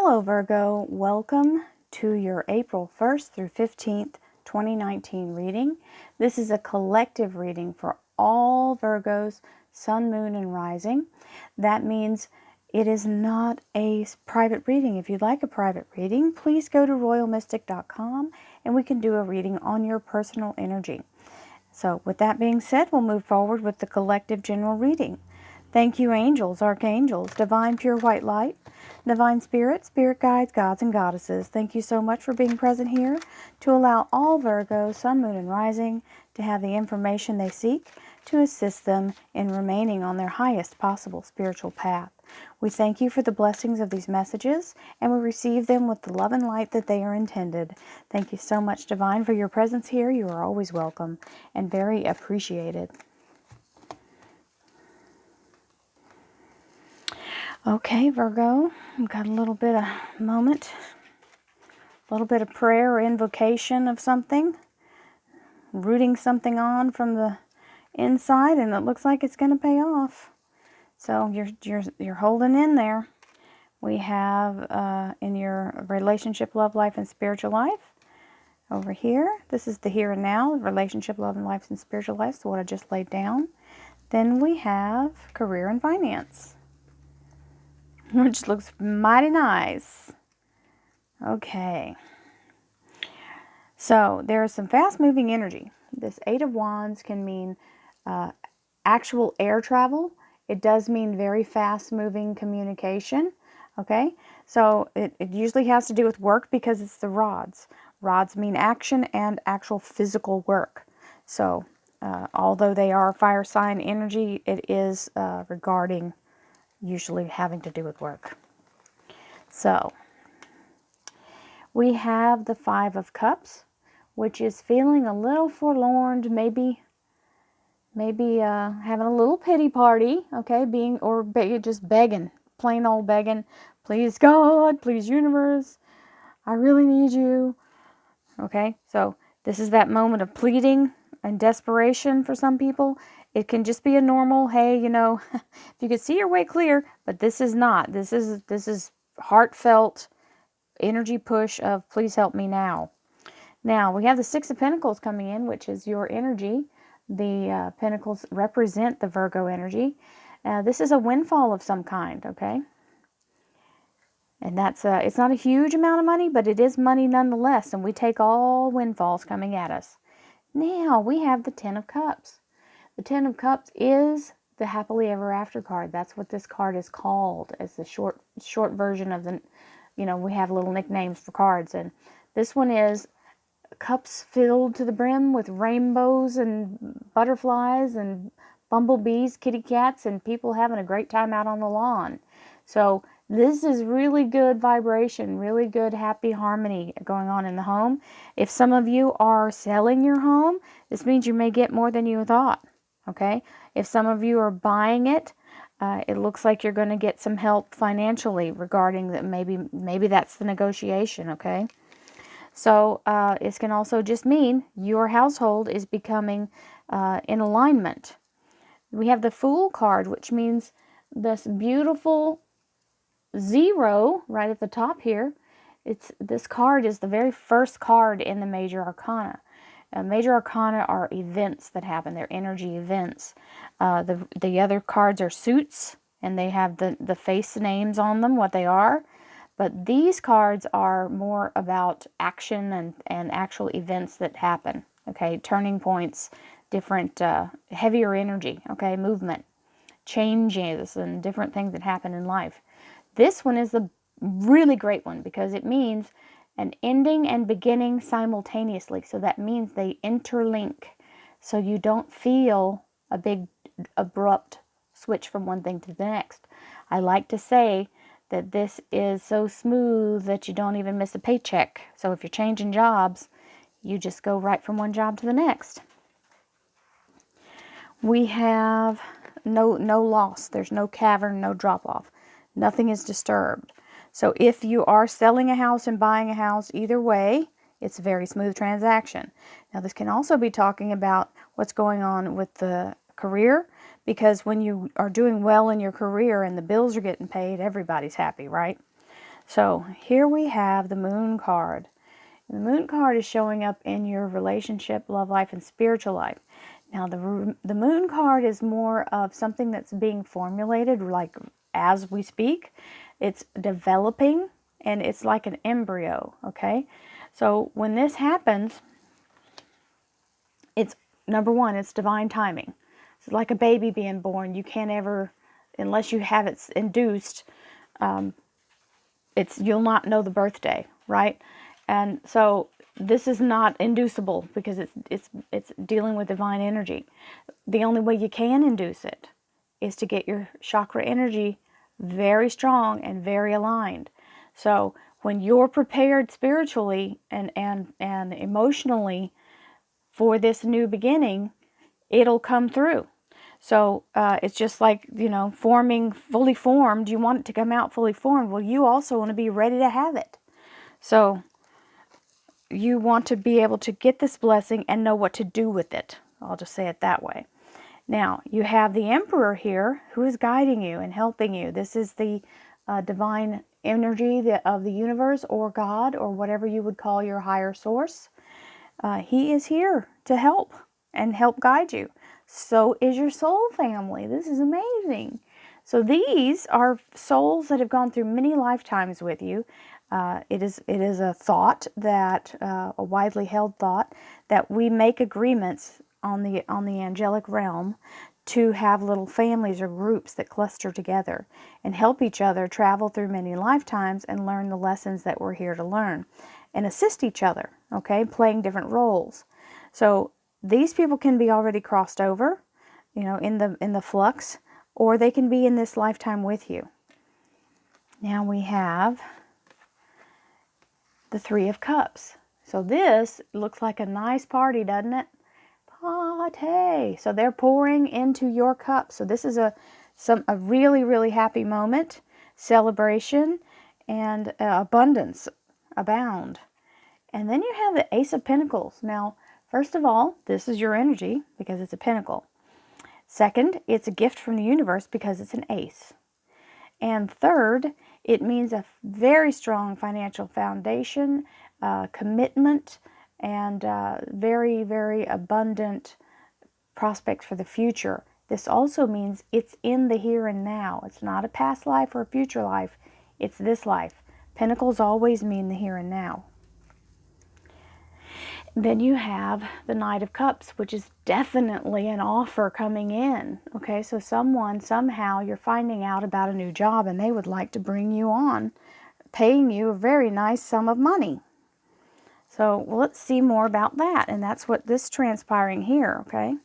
Hello Virgo, welcome to your April 1st through 15th, 2019 reading. This is a collective reading for all Virgos, Sun, Moon, and Rising. That means it is not a private reading. If you'd like a private reading, please go to royalmystic.com and we can do a reading on your personal energy. So with that being said, we'll move forward with the collective general reading. Thank you, angels, archangels, divine pure white light, divine spirit, spirit guides, gods and goddesses. Thank you so much for being present here to allow all Virgos, Sun, Moon, and Rising to have the information they seek to assist them in remaining on their highest possible spiritual path. We thank you for the blessings of these messages, and we receive them with the love and light that they are intended. Thank you so much, Divine, for your presence here. You are always welcome and very appreciated. Okay, Virgo, we've got a little bit of moment, a little bit of prayer or invocation of something, rooting something on from the inside, and it looks like it's going to pay off. So you're holding in there. We have in your relationship, love life, and spiritual life over here. This is the here and now, relationship, love, and life, and spiritual life. So what I just laid down. Then we have career and finance, which looks mighty nice. Okay. So there is some fast-moving energy. This Eight of Wands can mean actual air travel. It does mean very fast-moving communication. Okay, so it usually has to do with work because it's the rods. Rods mean action and actual physical work. So although they are fire sign energy, it is regarding usually having to do with work. So we have the Five of Cups, which is feeling a little forlorn, maybe having a little pity party, okay, just begging, plain old begging, please God, please universe, I really need you, okay? So this is that moment of pleading and desperation for some people. It can just be a normal, hey, if you could see your way clear, but this is not. This is heartfelt energy push of please help me now. Now, we have the Six of Pentacles coming in, which is your energy. The Pentacles represent the Virgo energy. This is a windfall of some kind, okay? And that's it's not a huge amount of money, but it is money nonetheless, and we take all windfalls coming at us. Now, we have the Ten of Cups. The Ten of Cups is the happily ever after card. That's what this card is called. It's the short version of the, we have little nicknames for cards, and this one is cups filled to the brim with rainbows and butterflies and bumblebees, kitty cats, and people having a great time out on the lawn. So this is really good vibration, really good happy harmony going on in the home. If some of you are selling your home, this means you may get more than you thought, okay? If some of you are buying it, it looks like you're going to get some help financially regarding that. Maybe that's the negotiation, okay? So it can also just mean your household is becoming in alignment. We have the Fool card, which means this beautiful zero right at the top here. This card is the very first card in the Major Arcana. Major Arcana are events that happen. They're energy events. The other cards are suits, and they have the face names on them, what they are. But these cards are more about action and actual events that happen, okay? Turning points, different, heavier energy, okay? Movement, changes, and different things that happen in life. This one is the really great one because it means an ending and beginning simultaneously. So that means they interlink. So you don't feel a big, abrupt switch from one thing to the next. I like to say that this is so smooth that you don't even miss a paycheck. So if you're changing jobs, you just go right from one job to the next. We have no loss. There's no cavern, no drop off. Nothing is disturbed. So if you are selling a house and buying a house, either way, it's a very smooth transaction. Now this can also be talking about what's going on with the career, because when you are doing well in your career and the bills are getting paid, everybody's happy, right? So here we have the Moon card. The Moon card is showing up in your relationship, love life, and spiritual life. Now, the Moon card is more of something that's being formulated, like as we speak. It's developing, and it's like an embryo, okay? So when this happens, it's, number one, it's divine timing. It's like a baby being born. You can't ever, unless you have it induced, you'll not know the birthday, right? And so this is not inducible because it's dealing with divine energy. The only way you can induce it is to get your chakra energy very strong and very aligned. So when you're prepared spiritually and emotionally for this new beginning, it'll come through. So it's just like, forming fully formed. You want it to come out fully formed. Well, you also want to be ready to have it. So you want to be able to get this blessing and know what to do with it. I'll just say it that way. Now, you have the Emperor here who is guiding you and helping you. This is the divine energy of the universe, or God, or whatever you would call your higher source. He is here to help and help guide you. So is your soul family. This is amazing. So these are souls that have gone through many lifetimes with you. It is a thought that, a widely held thought, that we make agreements on the angelic realm to have little families or groups that cluster together and help each other travel through many lifetimes and learn the lessons that we're here to learn and assist each other, okay, playing different roles. So these people can be already crossed over, in the flux, or they can be in this lifetime with you. Now we have the Three of Cups. So this looks like a nice party, doesn't it? Party. So they're pouring into your cup. So this is a really, really happy moment, celebration, and abundance abound. And then you have the Ace of Pentacles. Now, first of all, this is your energy because it's a pentacle. Second, it's a gift from the universe because it's an ace. And third, it means a very strong financial foundation, commitment, and very, very abundant prospects for the future. This also means it's in the here and now. It's not a past life or a future life. It's this life. Pentacles always mean the here and now. Then you have the Knight of Cups, which is definitely an offer coming in. Okay, so somehow you're finding out about a new job and they would like to bring you on, paying you a very nice sum of money. So let's see more about that. And that's what this transpiring here, okay?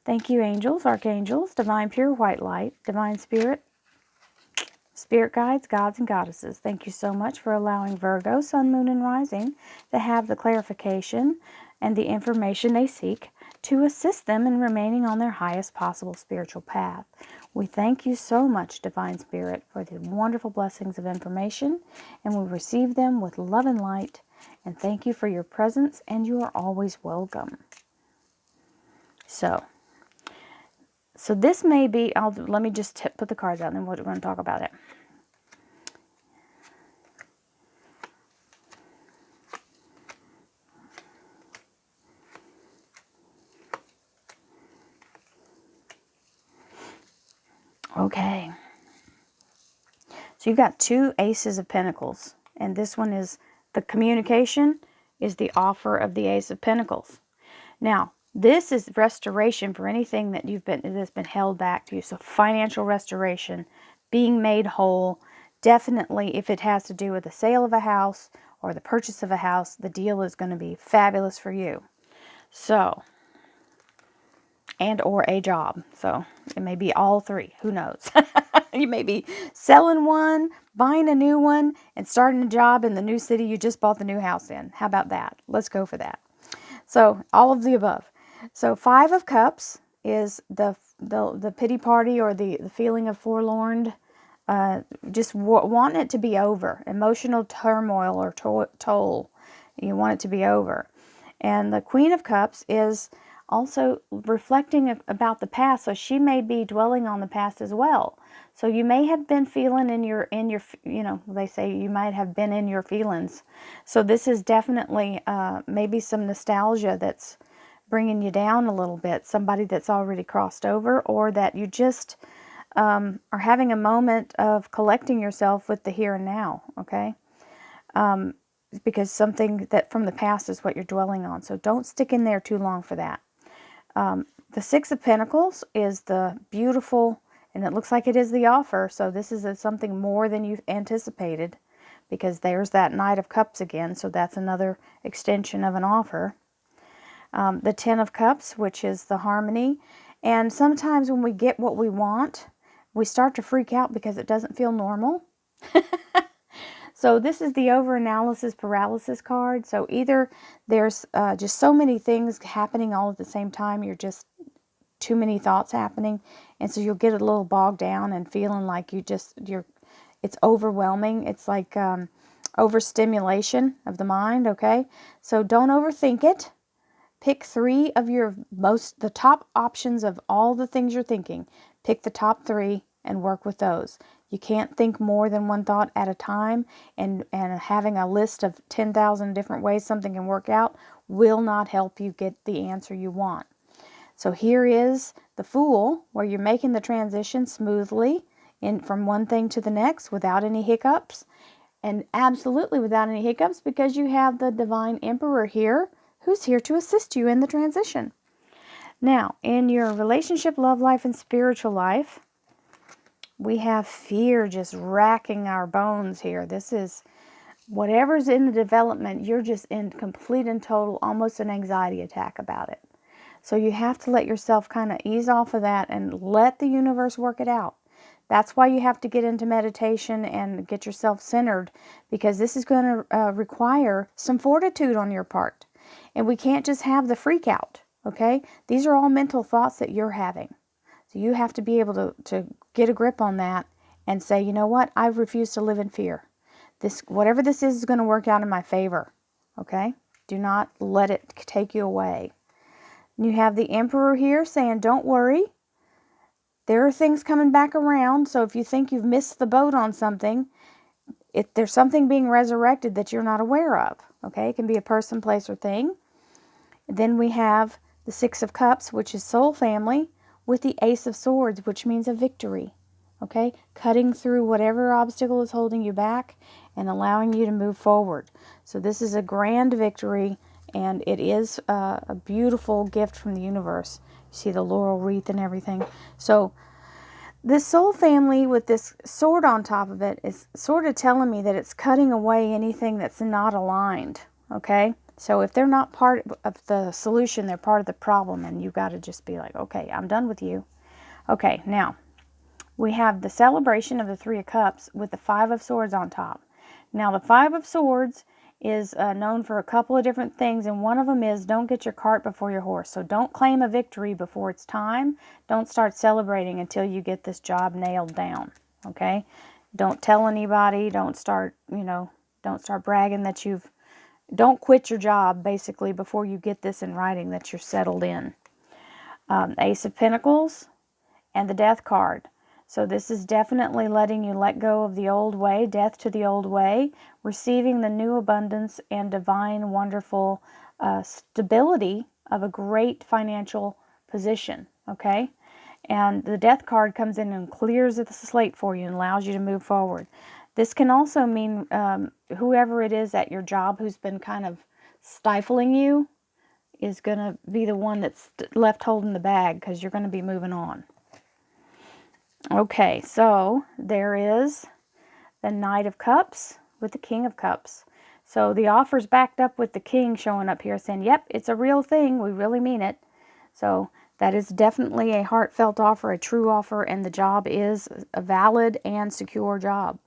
Thank you, angels, archangels, divine pure white light, divine spirit, spirit guides, gods, and goddesses. Thank you so much for allowing Virgo, Sun, Moon, and Rising to have the clarification and the information they seek to assist them in remaining on their highest possible spiritual path. We thank you so much, Divine Spirit, for the wonderful blessings of information, and we receive them with love and light, and thank you for your presence, and you are always welcome. So this may be, let me just put the cards out and then we're going to talk about it. Okay. So you've got two Aces of Pentacles, and this one is the communication, is the offer of the Ace of Pentacles. Now, this is restoration for anything that that's been held back to you. So financial restoration, being made whole. Definitely, if it has to do with the sale of a house or the purchase of a house, the deal is going to be fabulous for you. So, and or a job. So it may be all three. Who knows? You may be selling one, buying a new one, and starting a job in the new city you just bought the new house in. How about that? Let's go for that. So all of the above. So Five of Cups is the pity party, or the feeling of forlorn, just wanting it to be over. Emotional turmoil or toll. You want it to be over. And the Queen of Cups is also reflecting about the past. So she may be dwelling on the past as well. So you may have been feeling in your, they say you might have been in your feelings. So this is definitely maybe some nostalgia that's bringing you down a little bit. Somebody that's already crossed over, or that you just are having a moment of collecting yourself with the here and now, okay? Because something that from the past is what you're dwelling on. So don't stick in there too long for that. The Six of Pentacles is the beautiful, and it looks like it is the offer. So this is something more than you've anticipated, because there's that Knight of Cups again. So that's another extension of an offer. The Ten of Cups, which is the harmony. And sometimes when we get what we want, we start to freak out because it doesn't feel normal. So this is the overanalysis paralysis card. So either there's just so many things happening all at the same time, you're just too many thoughts happening, and so you'll get a little bogged down and feeling like it's overwhelming. It's like overstimulation of the mind, okay? So don't overthink it. Pick three of the top options of all the things you're thinking. Pick the top three and work with those. You can't think more than one thought at a time, and having a list of 10,000 different ways something can work out will not help you get the answer you want. So here is the Fool, where you're making the transition smoothly from one thing to the next without any hiccups, and absolutely without any hiccups, because you have the Divine Emperor here, who's here to assist you in the transition. Now, in your relationship, love life, and spiritual life, we have fear just racking our bones here. This is whatever's in the development, you're just in complete and total, almost an anxiety attack about it. So you have to let yourself kind of ease off of that and let the universe work it out. That's why you have to get into meditation and get yourself centered, because this is going to require some fortitude on your part. And we can't just have the freak out, okay? These are all mental thoughts that you're having. So you have to be able to get a grip on that and say, you know what? I refuse to live in fear. Whatever this is going to work out in my favor, okay? Do not let it take you away. And you have the Emperor here saying, don't worry. There are things coming back around. So if you think you've missed the boat on something, there's something being resurrected that you're not aware of. Okay, it can be a person, place, or thing. Then we have the Six of Cups, which is soul family, with the Ace of Swords, which means a victory. Okay, cutting through whatever obstacle is holding you back and allowing you to move forward. So this is a grand victory, and it is a beautiful gift from the universe. You see the laurel wreath and everything. So this soul family with this sword on top of it is sort of telling me that it's cutting away anything that's not aligned, okay? So if they're not part of the solution, they're part of the problem, and you've got to just be like, okay, I'm done with you. Okay, now we have the celebration of the Three of Cups with the Five of Swords on top. Now the Five of Swords is known for a couple of different things, and one of them is don't get your cart before your horse. So don't claim a victory before it's time. Don't start celebrating until you get this job nailed down, okay? Don't tell anybody. Don't start bragging that don't quit your job, basically, before you get this in writing that you're settled in. Ace of Pentacles and the Death card. So this is definitely letting you let go of the old way, death to the old way, receiving the new abundance and divine, wonderful stability of a great financial position, okay? And the Death card comes in and clears the slate for you and allows you to move forward. This can also mean whoever it is at your job who's been kind of stifling you is going to be the one that's left holding the bag, because you're going to be moving on. Okay, so there is the Knight of Cups with the King of Cups. So the offer's backed up with the King showing up here saying, yep, it's a real thing. We really mean it. So that is definitely a heartfelt offer, a true offer, and the job is a valid and secure job.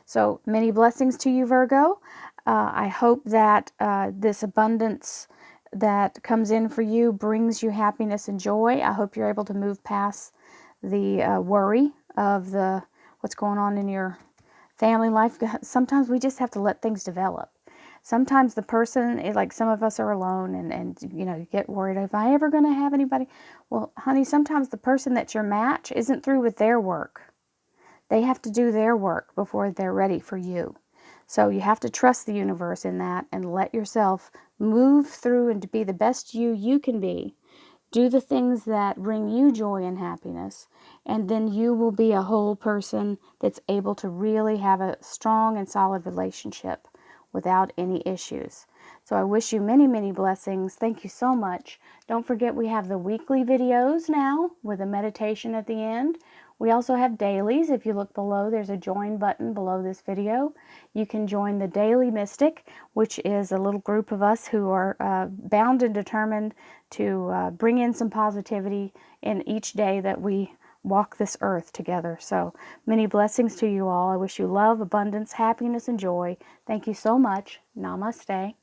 So many blessings to you, Virgo. I hope that this abundance that comes in for you brings you happiness and joy. I hope you're able to move past the worry of what's going on in your family life. Sometimes we just have to let things develop. Sometimes the person, like some of us are alone and you know, you get worried, if I ever going to have anybody? Well, honey, sometimes the person that's your match isn't through with their work. They have to do their work before they're ready for you. So you have to trust the universe in that and let yourself move through and to be the best you can be. Do the things that bring you joy and happiness, and then you will be a whole person that's able to really have a strong and solid relationship without any issues. So I wish you many, many blessings. Thank you so much. Don't forget we have the weekly videos now with a meditation at the end. We also have dailies. If you look below, there's a join button below this video. You can join the Daily Mystic, which is a little group of us who are bound and determined to bring in some positivity in each day that we walk this earth together. So many blessings to you all. I wish you love, abundance, happiness, and joy. Thank you so much. Namaste.